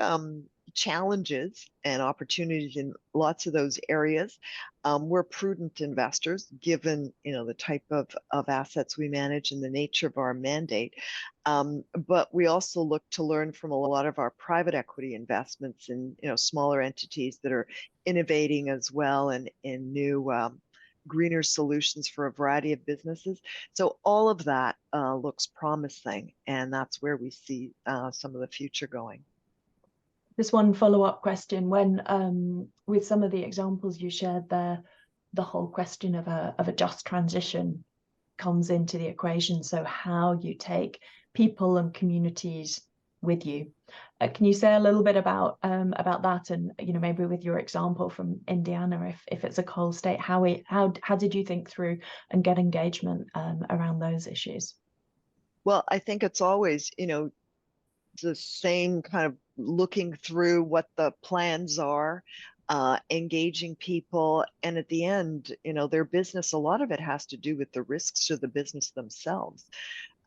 challenges and opportunities in lots of those areas. We're prudent investors, given the type of assets we manage and the nature of our mandate. But we also look to learn from a lot of our private equity investments in smaller entities that are innovating as well, and in new greener solutions for a variety of businesses. So all of that looks promising, and that's where we see some of the future going. Just one follow-up question. When with some of the examples you shared there, the whole question of a just transition comes into the equation. So how you take people and communities with you. Can you say a little bit about that, and maybe with your example from Indiana, if it's a coal state, how did you think through and get engagement around those issues? Well, I think it's always the same kind of looking through what the plans are, engaging people, and at the end, their business, a lot of it has to do with the risks to the business themselves.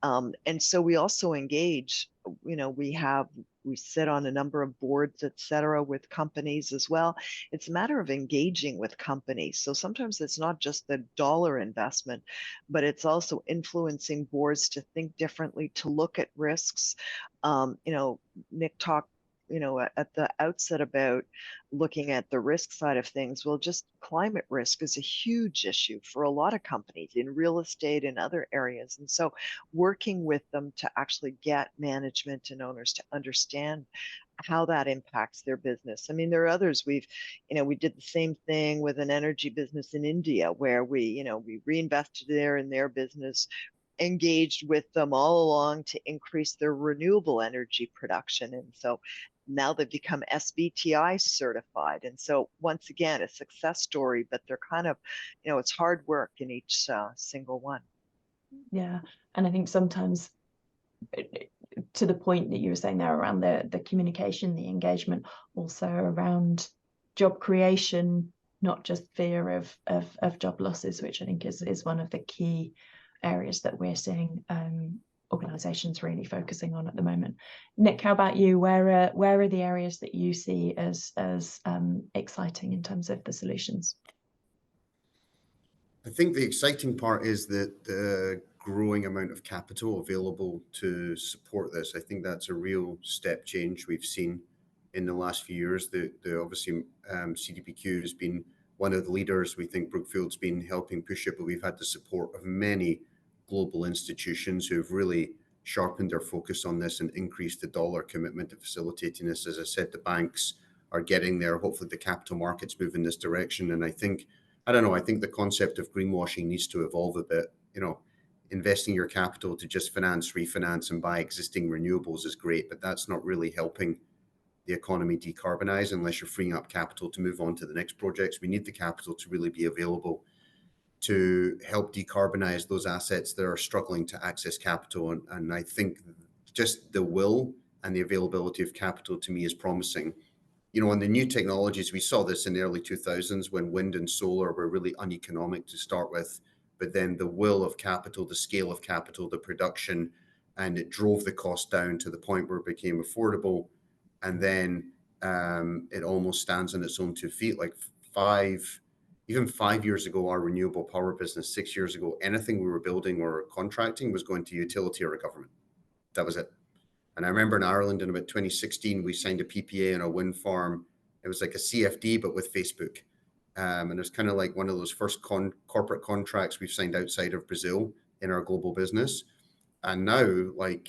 And so we also engage, we sit on a number of boards, et cetera, with companies as well. It's a matter of engaging with companies. So sometimes it's not just the dollar investment, but it's also influencing boards to think differently, to look at risks. Nick talked at the outset about looking at the risk side of things. Well, just climate risk is a huge issue for a lot of companies in real estate and other areas. And so working with them to actually get management and owners to understand how that impacts their business. There are others. We did the same thing with an energy business in India, where we reinvested there in their business, engaged with them all along to increase their renewable energy production. And so now they've become SBTI certified. And so once again, a success story, but they're kind of, it's hard work in each single one. Yeah. And I think sometimes, to the point that you were saying there around the communication, the engagement, also around job creation, not just fear of job losses, which I think is one of the key areas that we're seeing organizations really focusing on at the moment. Nick, how about you? Where are the areas that you see as exciting in terms of the solutions? I think the exciting part is that the growing amount of capital available to support this. I think that's a real step change we've seen in the last few years. Obviously CDPQ has been one of the leaders. We think Brookfield's been helping push it, but we've had the support of many global institutions who have really sharpened their focus on this and increased the dollar commitment to facilitating this. As I said, the banks are getting there. Hopefully the capital markets move in this direction. And I think the concept of greenwashing needs to evolve a bit. Investing your capital to just refinance and buy existing renewables is great, but that's not really helping the economy decarbonize unless you're freeing up capital to move on to the next projects. We need the capital to really be available to help decarbonize those assets that are struggling to access capital. And I think just the will and the availability of capital to me is promising. On the new technologies, we saw this in the early 2000s when wind and solar were really uneconomic to start with, but then the will of capital, the scale of capital, the production, and it drove the cost down to the point where it became affordable. And then it almost stands on its own 2 feet. Like even 5 years ago, our renewable power business, 6 years ago, anything we were building or contracting was going to utility or a government. That was it. And I remember in Ireland in about 2016, we signed a PPA on a wind farm. It was like a CFD, but with Facebook. And it was kind of like one of those first corporate contracts we've signed outside of Brazil in our global business. And now, like,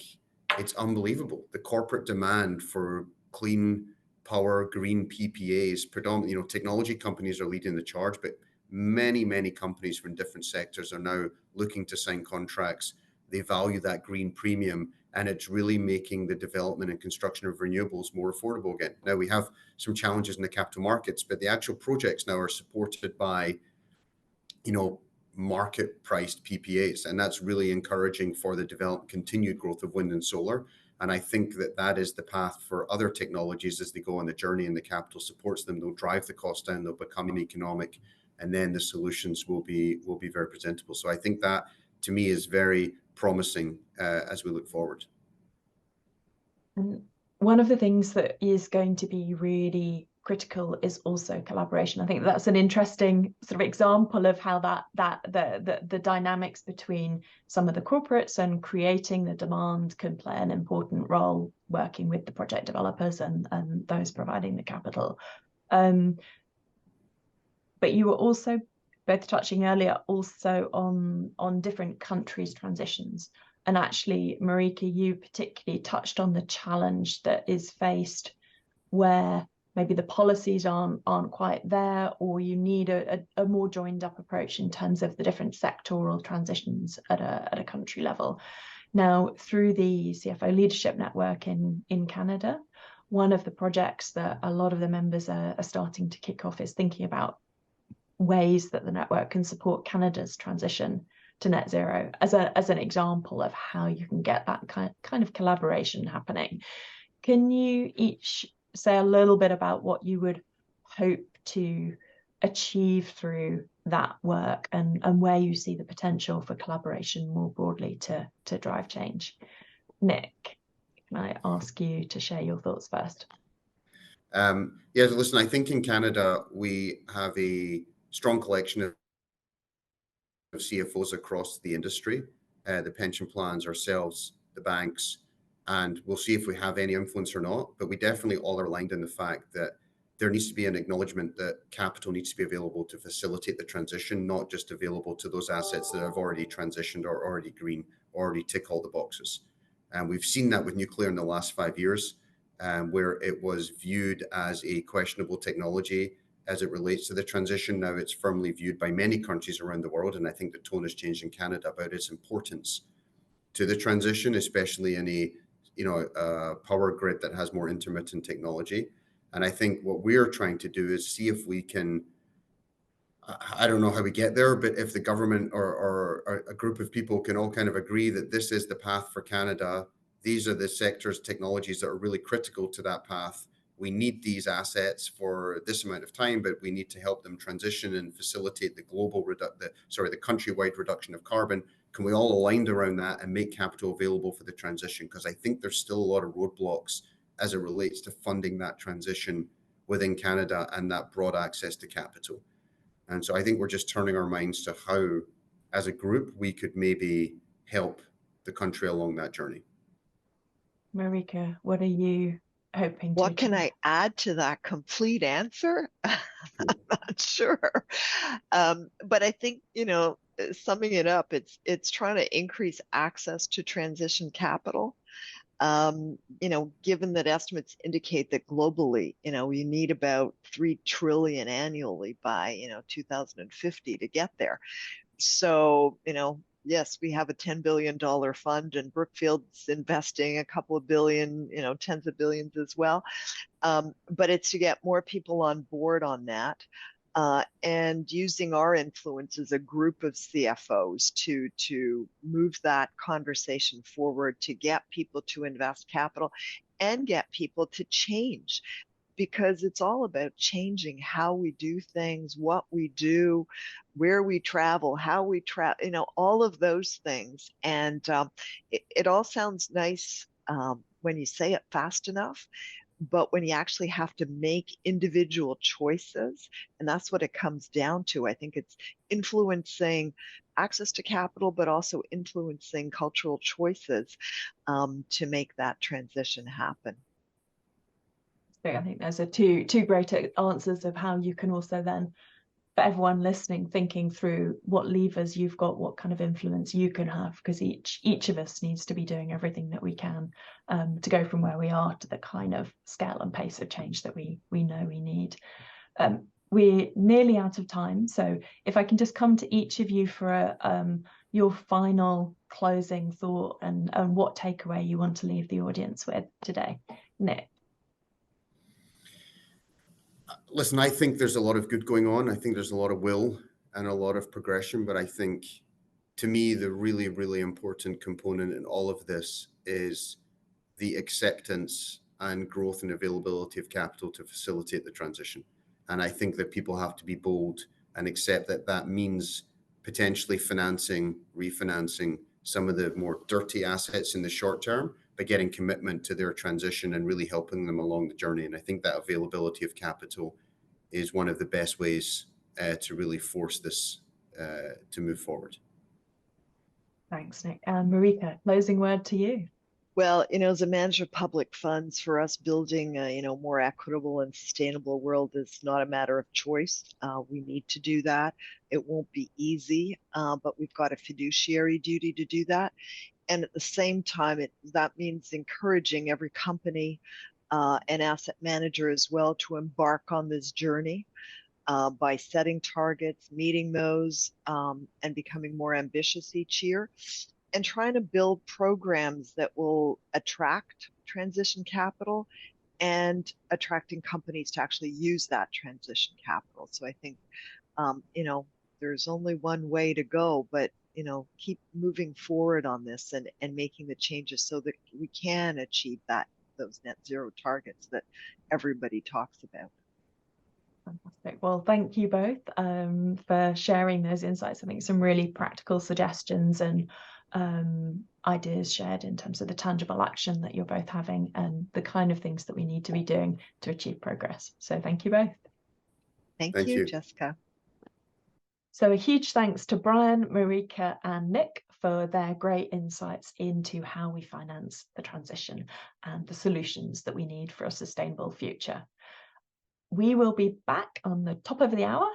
it's unbelievable. The corporate demand for clean power, green PPAs, predominantly, technology companies are leading the charge, but many, many companies from different sectors are now looking to sign contracts. They value that green premium, and it's really making the development and construction of renewables more affordable again. Now, we have some challenges in the capital markets, but the actual projects now are supported by, market priced PPAs, and that's really encouraging for the continued growth of wind and solar. And I think that is the path for other technologies as they go on the journey, and the capital supports them. They'll drive the cost down, they'll become economic, and then the solutions will be very presentable. So I think that, to me, is very promising as we look forward. And one of the things that is going to be really critical is also collaboration. I think that's an interesting sort of example of how the dynamics between some of the corporates and creating the demand can play an important role, working with the project developers and those providing the capital. But you were also both touching earlier also on different countries' transitions. And actually, Maarika, you particularly touched on the challenge that is faced where maybe the policies aren't quite there, or you need a more joined up approach in terms of the different sectoral transitions at a country level. Now, through the CFO Leadership Network in Canada, one of the projects that a lot of the members are starting to kick off is thinking about ways that the network can support Canada's transition to net zero as an example of how you can get that kind of collaboration happening. Can you each say a little bit about what you would hope to achieve through that work, and where you see the potential for collaboration more broadly to drive change? Nick, can I ask you to share your thoughts first? Yes, listen, I think in Canada, we have a strong collection of CFOs across the industry, the pension plans, ourselves, the banks, and we'll see if we have any influence or not. But we definitely all are aligned in the fact that there needs to be an acknowledgement that capital needs to be available to facilitate the transition, not just available to those assets that have already transitioned or already green, already tick all the boxes. And we've seen that with nuclear in the last 5 years, where it was viewed as a questionable technology as it relates to the transition. Now it's firmly viewed by many countries around the world, and I think the tone has changed in Canada about its importance to the transition, especially in a power grid that has more intermittent technology. And I think what we're trying to do is see if we can, I don't know how we get there, but if the government or a group of people can all kind of agree that this is the path for Canada, these are the sectors, technologies that are really critical to that path. We need these assets for this amount of time, but we need to help them transition and facilitate the the countrywide reduction of carbon. Can we all align around that and make capital available for the transition? Because I think there's still a lot of roadblocks as it relates to funding that transition within Canada and that broad access to capital. And so I think we're just turning our minds to how, as a group, we could maybe help the country along that journey. Maarika, what are you hoping to? What can I add to that complete answer? I'm not sure. But I think, summing it up, it's trying to increase access to transition capital. Given that estimates indicate that globally, you need about 3 trillion annually by, 2050 to get there. So, yes, we have a $10 billion fund, and Brookfield's investing a couple of billion, tens of billions as well. But it's to get more people on board on that. And using our influence as a group of CFOs to move that conversation forward, to get people to invest capital and get people to change. because it's all about changing how we do things, what we do, where we travel, how we travel, all of those things. And it all sounds nice when you say it fast enough, but when you actually have to make individual choices, and that's what it comes down to. I think it's influencing access to capital, but also influencing cultural choices to make that transition happen. I think those are two great answers of how you can also then, for everyone listening, thinking through what levers you've got, what kind of influence you can have, because each of us needs to be doing everything that we can to go from where we are to the kind of scale and pace of change that we know we need. We're nearly out of time, so if I can just come to each of you for your final closing thought and what takeaway you want to leave the audience with today. Nick. Listen, I think there's a lot of good going on. I think there's a lot of will and a lot of progression, but I think, to me, the really, really important component in all of this is the acceptance and growth and availability of capital to facilitate the transition. And I think that people have to be bold and accept that that means potentially refinancing some of the more dirty assets in the short term, but getting commitment to their transition and really helping them along the journey. And I think that availability of capital is one of the best ways to really force this to move forward. Thanks, Nick. And Maarika, closing word to you. Well, as a manager of public funds, for us, building a more equitable and sustainable world is not a matter of choice. We need to do that. It won't be easy, but we've got a fiduciary duty to do that. And at the same time, that means encouraging every company and asset manager as well to embark on this journey by setting targets, meeting those, and becoming more ambitious each year, and trying to build programs that will attract transition capital and attracting companies to actually use that transition capital. So I think, there's only one way to go, but keep moving forward on this and making the changes so that we can achieve those net zero targets that everybody talks about. Fantastic. Well, thank you both for sharing those insights. I think some really practical suggestions and ideas shared in terms of the tangible action that you're both having and the kind of things that we need to be doing to achieve progress. So thank you both. Thank Thank you, you, Jessica. So a huge thanks to Brian, Maarika and Nick for their great insights into how we finance the transition and the solutions that we need for a sustainable future. We will be back on the top of the hour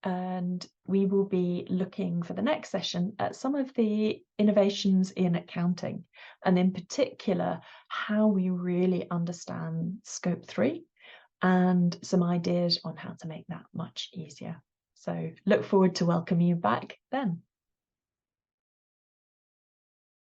and we will be looking for the next session at some of the innovations in accounting and in particular how we really understand Scope 3 and some ideas on how to make that much easier. So look forward to welcoming you back then.